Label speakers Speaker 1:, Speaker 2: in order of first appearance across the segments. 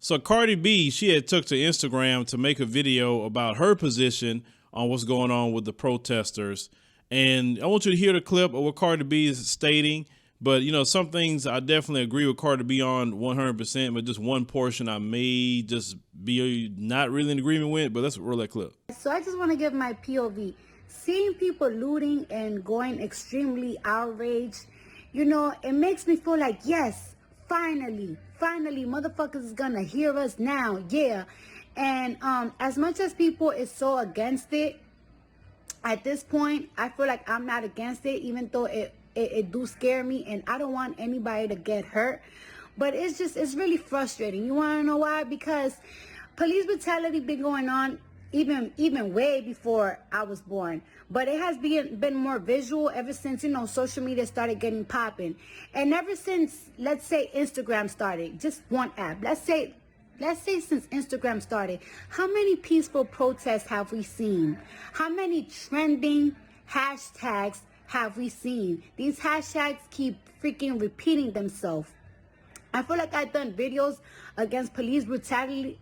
Speaker 1: So Cardi B, she had took to Instagram to make a video about her position on what's going on with the protesters. And I want you to hear the clip of what Cardi B is stating. But, you know, some things I definitely agree with Cardi B on 100%, but just one portion I may just be not really in agreement with. But let's roll that clip.
Speaker 2: So I just want to give my POV. Seeing people looting and going extremely outraged, you know, it makes me feel like, yes, finally, motherfuckers is gonna hear us now, yeah. And as much as people is so against it, at this point, I feel like I'm not against it, even though it do scare me, and I don't want anybody to get hurt. But it's really frustrating. You want to know why? Because police brutality been going on even way before I was born, but it has been more visual ever since, you know, social media started getting popping. And ever since, let's say, Instagram started, just one app, let's say since Instagram started, how many peaceful protests have we seen? How many trending hashtags have we seen? These hashtags keep freaking repeating themselves. I feel like I've done videos against police brutality.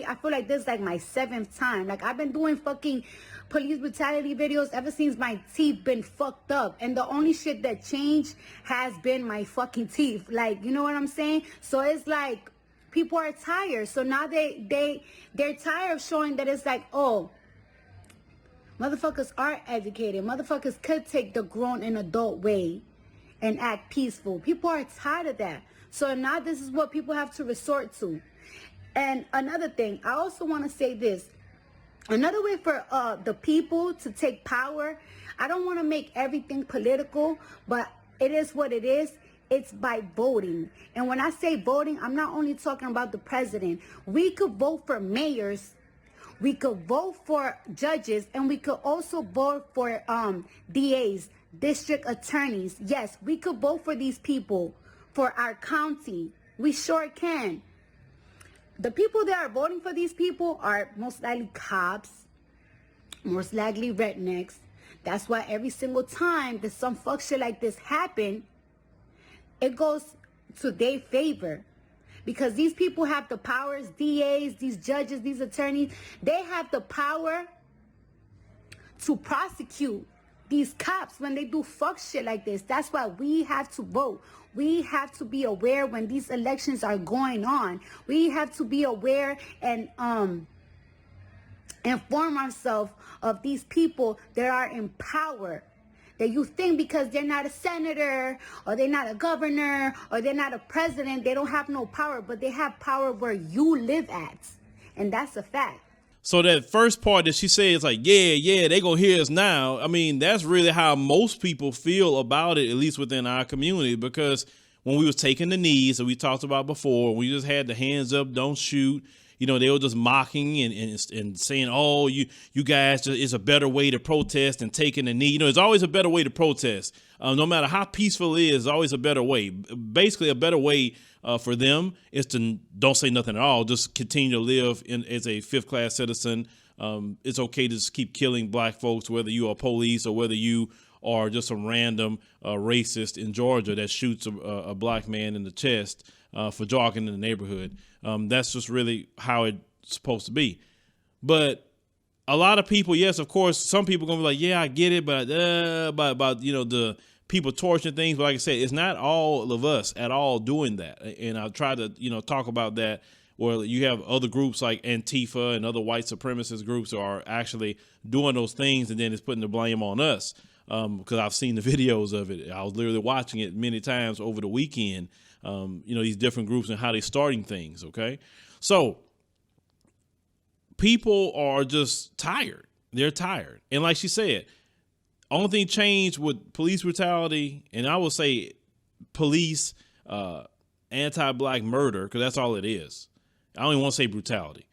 Speaker 2: I feel like this is like my 7th time. Like, I've been doing fucking police brutality videos ever since my teeth been fucked up. And the only shit that changed has been my fucking teeth. Like, you know what I'm saying? So it's like people are tired. So now they're tired of showing that it's like, oh, motherfuckers are educated. Motherfuckers could take the grown and adult way and act peaceful. People are tired of that. So now this is what people have to resort to. And another thing, I also want to say this. Another way for the people to take power, I don't want to make everything political, but it is what it is. It's by voting. And when I say voting, I'm not only talking about the president. We could vote for mayors, we could vote for judges, and we could also vote for DAs, district attorneys. Yes, we could vote for these people for our county. We sure can. The people that are voting for these people are most likely cops, most likely rednecks. That's why every single time that some fuck shit like this happen, it goes to their favor. Because these people have the powers, DAs, these judges, these attorneys, they have the power to prosecute these cops when they do fuck shit like this. That's why we have to vote. We have to be aware when these elections are going on. We have to be aware and inform ourselves of these people that are in power. That you think because they're not a senator, or they're not a governor, or they're not a president, they don't have no power, but they have power where you live at. And that's a fact.
Speaker 1: So that first part that she said is like, yeah, they gonna hear us now. I mean, that's really how most people feel about it, at least within our community, because when we was taking the knees, that we talked about before, we just had the hands up, don't shoot. You know, they were just mocking and saying, oh, you guys, it's a better way to protest than taking a knee. You know, there's always a better way to protest. No matter how peaceful it is, always a better way. Basically, a better way for them is to don't say nothing at all. Just continue to live as a 5th-class citizen. It's okay to just keep killing black folks, whether you are police or whether you are just some random racist in Georgia that shoots a black man in the chest for jogging in the neighborhood. That's just really how it's supposed to be. But a lot of people, yes, of course, some people are going to be like, yeah, I get it, but you know, the people torturing things. But like I said, it's not all of us at all doing that. And I'll try to, you know, talk about that, where you have other groups like Antifa and other white supremacist groups who are actually doing those things, and then it's putting the blame on us. Because I've seen the videos of it. I was literally watching it many times over the weekend. You know, these different groups and how they're starting things. Okay. So people are just tired. They're tired. And like she said, only thing changed with police brutality, and I would say police anti-black murder, because that's all it is. I don't even want to say brutality.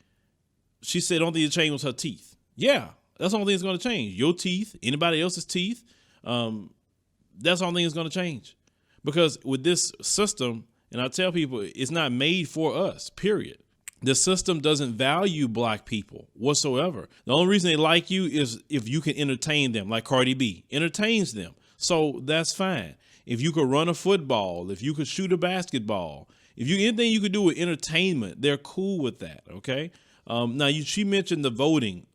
Speaker 1: She said only thing that changed was her teeth. Yeah. That's the only thing that's going to change. Your teeth, anybody else's teeth. That's the only thing that's going to change. Because with this system, and I tell people, it's not made for us, period. The system doesn't value black people whatsoever. The only reason they like you is if you can entertain them, like Cardi B entertains them. So that's fine. If you could run a football, if you could shoot a basketball, If you anything you could do with entertainment, they're cool with that. Okay. Now she mentioned the voting.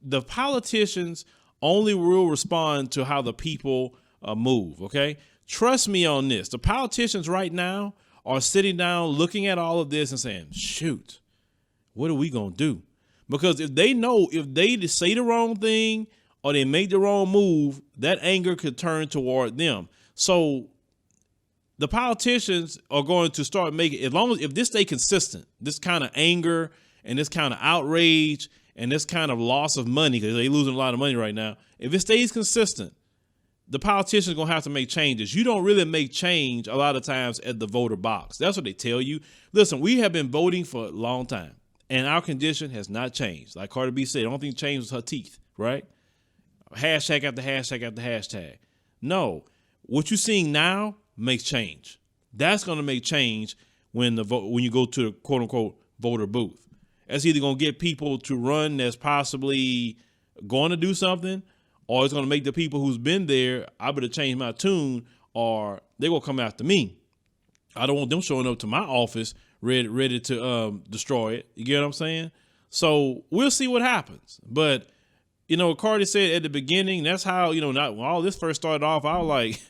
Speaker 1: The politicians only will respond to how the people move. Okay. Trust me on this. The politicians right now are sitting down looking at all of this and saying, shoot, what are we going to do? Because if they know if they say the wrong thing or they make the wrong move, that anger could turn toward them. So the politicians are going to start making, if this stay consistent, this kind of anger and this kind of outrage and this kind of loss of money, because they're losing a lot of money right now. If it stays consistent, the politicians are going to have to make changes. You don't really make change a lot of times at the voter box. That's what they tell you. Listen, we have been voting for a long time and our condition has not changed. Like Cardi B said, the only thing changed was her teeth, right? Hashtag after hashtag after hashtag. No, what you're seeing now makes change. That's going to make change when you go to the quote unquote voter booth. That's either going to get people to run that's possibly going to do something, or it's going to make the people who's been there, I better change my tune, or they're going to come after me. I don't want them showing up to my office ready to destroy it. You get what I'm saying? So we'll see what happens. But, Cardi said at the beginning, that's how, when all this first started off, I was like,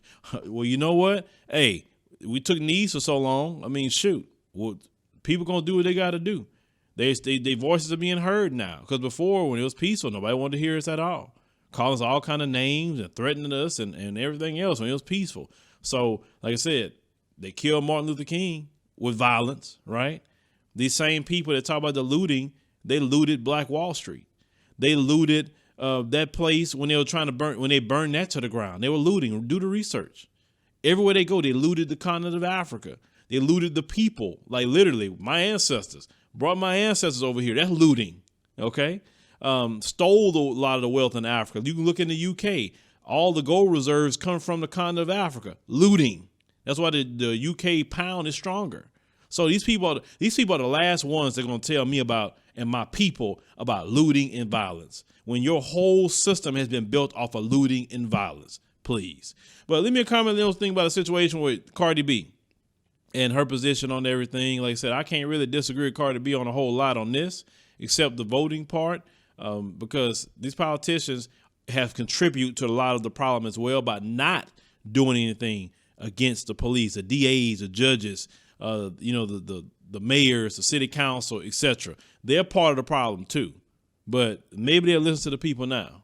Speaker 1: well, you know what? Hey, we took knees for so long. I mean, shoot. Well, people going to do what they got to do. Their voices are being heard now. Because before, when it was peaceful, nobody wanted to hear us at all. Calling us all kind of names and threatening us and everything else when it was peaceful. So, like I said, they killed Martin Luther King with violence, right? These same people that talk about the looting, they looted Black Wall Street. They looted that place when they were trying to when they burned that to the ground. They were looting. Do the research. Everywhere they go, they looted the continent of Africa. They looted the people, like literally my ancestors. Brought my ancestors over here. That's looting, okay? Stole a lot of the wealth in Africa. You can look in the UK. All the gold reserves come from the continent of Africa. Looting. That's why the UK pound is stronger. So these people are the last ones that are going to tell me about, and my people, about looting and violence. When your whole system has been built off of looting and violence, please. But let me comment on this thing about the situation with Cardi B and her position on everything. Like I said, I can't really disagree with Cardi B on a whole lot on this, except the voting part, because these politicians have contributed to a lot of the problem as well by not doing anything against the police, the DAs, the judges, the mayors, the city council, etc. They're part of the problem too, but maybe they'll listen to the people now.